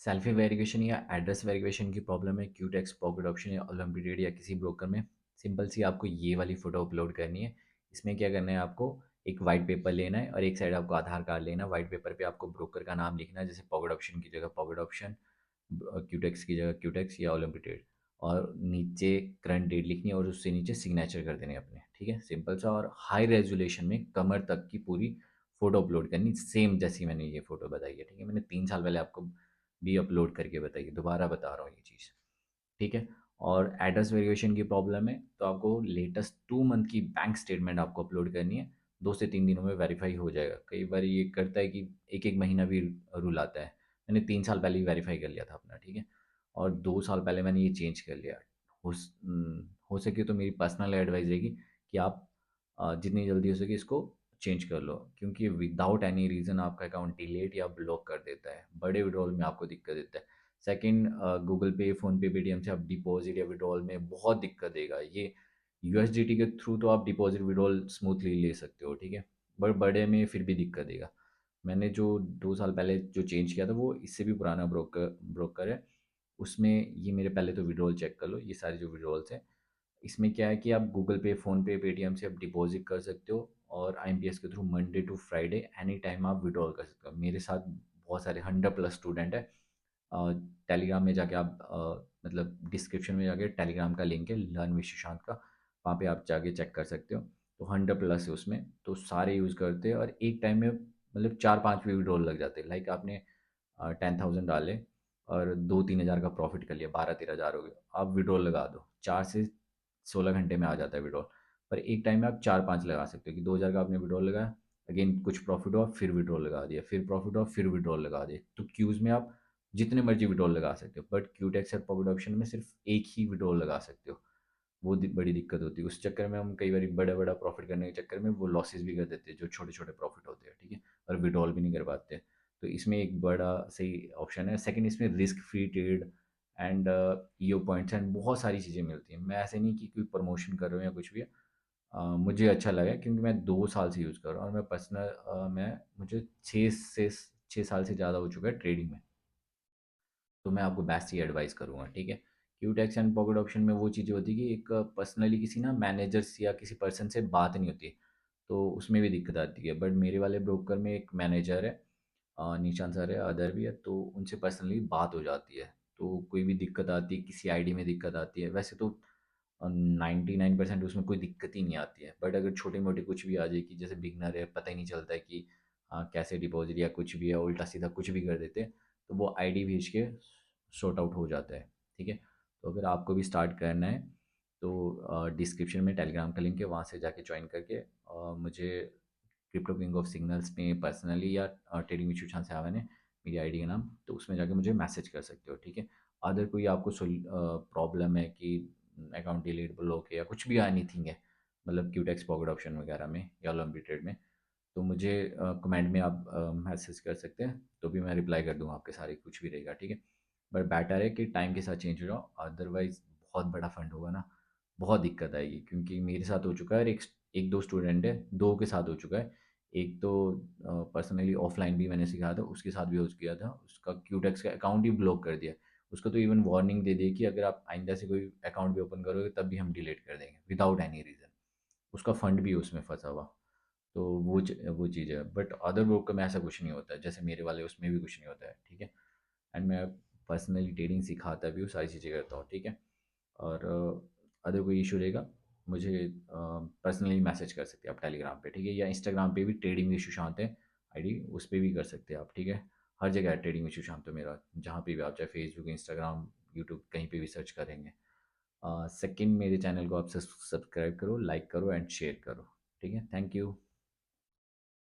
Selfie verification या address verification की problem है क्यूटेक्स पॉकेट ऑप्शन या ओलंपिडेड या किसी ब्रोकर में। सिंपल सी आपको ये वाली फ़ोटो अपलोड करनी है। इसमें क्या करना है, आपको एक वाइट पेपर लेना है और एक साइड आपको आधार कार्ड लेना है। वाइट पेपर पे आपको ब्रोकर का नाम लिखना है, जैसे पॉकेट ऑप्शन की जगह पॉकेट ऑप्शन, क्यूटेक्स की जगह क्यूटेक्स या ओलंपिडेड, और नीचे करंट डेट लिखनी है और उससे नीचे सिग्नेचर कर देने अपने। ठीक है, सिंपल सा। और हाई रेजोल्यूशन में कमर तक की पूरी फ़ोटो अपलोड करनी, सेम जैसी मैंने ये फ़ोटो बताई है। ठीक है, मैंने 3 साल पहले आपको भी अपलोड करके बताइए, दोबारा बता रहा हूँ ये चीज़। ठीक है। और एड्रेस वेरिएशन की प्रॉब्लम है तो आपको लेटेस्ट 2 मंथ की बैंक स्टेटमेंट आपको अपलोड करनी है। 2 से 3 दिनों में वेरीफाई हो जाएगा। कई बार ये करता है कि एक एक महीना भी रूल आता है। मैंने 3 साल पहले ही वेरीफाई कर लिया था अपना। ठीक है। और 2 साल पहले मैंने ये चेंज कर लिया। हो सके तो मेरी पर्सनल एडवाइस रहेगी कि आप जितनी जल्दी हो सके इसको चेंज कर लो, क्योंकि विदाउट एनी रीज़न आपका अकाउंट डिलीट या ब्लॉक कर देता है। बड़े विड्रॉल में आपको दिक्कत देता है। सेकंड, गूगल पे, फ़ोनपे, पेटीएम से आप डिपॉज़िट या विड्रॉल में बहुत दिक्कत देगा। ये यूएसडीटी के थ्रू तो आप डिपॉज़िट विड्रॉल स्मूथली ले सकते हो। ठीक है। बट बड़े में फिर भी दिक्कत देगा। मैंने जो 2 साल पहले जो चेंज किया था वो इससे भी पुराना ब्रोकर है। उसमें ये मेरे पहले तो विड्रॉल चेक कर लो, ये सारे जो विड्रॉल्स हैं। इसमें क्या है कि आप गूगल पे, फ़ोनपे, पेटीएम से आप डिपॉज़िट कर सकते हो और आईएमपीएस के through Monday to Friday any time आप विड्रॉल कर सकते हो। मेरे साथ बहुत सारे 100 प्लस स्टूडेंट हैं। टेलीग्राम में जाके आप मतलब डिस्क्रिप्शन में जाके टेलीग्राम का लिंक है लर्न विद सुशांत का, वहाँ पे आप जाके चेक कर सकते हो। तो 100 प्लस है उसमें, तो सारे यूज़ करते हैं और एक टाइम में मतलब 4-5 भी विड्रॉल लग जाते हैं। लाइक आपने 10,000 डाले और 2-3 हज़ार का प्रॉफिट कर लिया, 12-13 हज़ार हो गए। आप विड्रॉल लगा दो, 4 से 16 घंटे में आ जाता है विड्रॉल। पर एक टाइम में आप 4-5 लगा सकते हो कि 2 हज़ार का आपने विड्रॉल लगाया, अगेन कुछ प्रॉफिट हुआ फिर विड्रॉल लगा दिया, फिर प्रॉफिट हुआ फिर विड्रॉल लगा दिया। तो क्यूज़ में आप जितने मर्जी विड्रॉल लगा सकते हो, बट क्यूटेक्स और पॉकेट ऑप्शन में सिर्फ एक ही विड्रॉल लगा सकते हो। वो बड़ी दिक्कत होती है। उस चक्कर में हम कई बार बड़ा बड़ा प्रॉफिट करने के चक्कर में वो लॉसेस भी कर देते हैं जो छोटे छोटे प्रॉफिट होते हैं। ठीक है। और विड्रॉल भी नहीं कर पाते। तो इसमें एक बड़ा सही ऑप्शन है। सेकंड, इसमें रिस्क फ्री ट्रेड एंड ईओ पॉइंट्स एंड बहुत सारी चीज़ें मिलती हैं। मैं ऐसे नहीं कि कोई प्रमोशन कर रहा हूँ या कुछ भी है। मुझे अच्छा लगा क्योंकि मैं 2 साल से यूज़ कर रहा हूँ और मैं पर्सनल मैं मुझे 6 साल से ज़्यादा हो चुका है ट्रेडिंग में। तो मैं आपको बेस्ट ही एडवाइस करूँगा। ठीक है। क्यूटेक्स एंड पॉकेट ऑप्शन में वो चीज़ें होती है कि एक पर्सनली किसी ना मैनेजर्स या किसी पर्सन से बात नहीं होती, तो उसमें भी दिक्कत आती है। बट मेरे वाले ब्रोकर में एक मैनेजर है, निशान सर है, अदर भी है, तो उनसे पर्सनली बात हो जाती है। तो कोई भी दिक्कत आती है, किसी आईडी में दिक्कत आती है, वैसे तो 99% उसमें कोई दिक्कत ही नहीं आती है। बट अगर छोटी मोटी कुछ भी आ जाए कि जैसे बिगनर है, पता ही नहीं चलता है कि कैसे डिपॉजिट या कुछ भी है, उल्टा सीधा कुछ भी कर देते हैं, तो वो आईडी भेज के सॉर्ट आउट हो जाता है। ठीक है। तो अगर आपको भी स्टार्ट करना है तो डिस्क्रिप्शन में टेलीग्राम का लिंक है, वहाँ से जाके ज्वाइन करके मुझे क्रिप्टो किंग ऑफ सिग्नल्स में पर्सनली या ट्रेडिंग विद सुशांत सेवन है मेरी आईडी का नाम, तो उसमें जाके मुझे मैसेज कर सकते हो। ठीक है। अदर कोई आपको प्रॉब्लम है कि अकाउंट डिलीट ब्लॉक है या कुछ भी एनीथिंग है, मतलब क्यूटेक्स पॉकेट ऑप्शन वगैरह में या लॉन्ग ट्रेड में, तो मुझे कमेंट में आप मैसेज कर सकते हैं, तो भी मैं रिप्लाई कर दूँगा आपके सारे कुछ भी रहेगा। ठीक है। बट बेटर है कि टाइम के साथ चेंज हो जाओ, अदरवाइज़ बहुत बड़ा फंड होगा ना, बहुत दिक्कत आएगी। क्योंकि मेरे साथ हो चुका है और एक एक दो स्टूडेंट है, दो के साथ हो चुका है। एक तो पर्सनली ऑफलाइन भी मैंने सिखाया था, उसके साथ भी हो गया था, उसका क्यूटेक्स का अकाउंट ही ब्लॉक कर दिया। उसको तो इवन वार्निंग दे दी कि अगर आप आइंदा से कोई अकाउंट भी ओपन करोगे तब भी हम डिलीट कर देंगे विदाउट एनी रीज़न। उसका फंड भी उसमें फंसा हुआ। तो वो चीज़ है। बट अदर ब्रोकर में ऐसा कुछ नहीं होता है, जैसे मेरे वाले उसमें भी कुछ नहीं होता है। ठीक है। एंड मैं पर्सनली ट्रेडिंग सिखाता भी हूँ, सारी चीज़ें करता हूँ। ठीक है। और अगर कोई इशू रहेगा मुझे पर्सनली मैसेज कर सकते हैं आप टेलीग्राम पे। ठीक है। या इंस्टाग्राम पे भी ट्रेडिंग विद सुशांत है आईडी, उस पे भी कर सकते हैं आप। ठीक है। हर जगह है ट्रेडिंग विद सुशांत तो मेरा, जहाँ पे भी आप चाहे फेसबुक, इंस्टाग्राम, यूट्यूब कहीं पे भी सर्च करेंगे। सेकंड, मेरे चैनल को आप सब्सक्राइब करो, लाइक करो एंड शेयर करो। ठीक है। Thank you.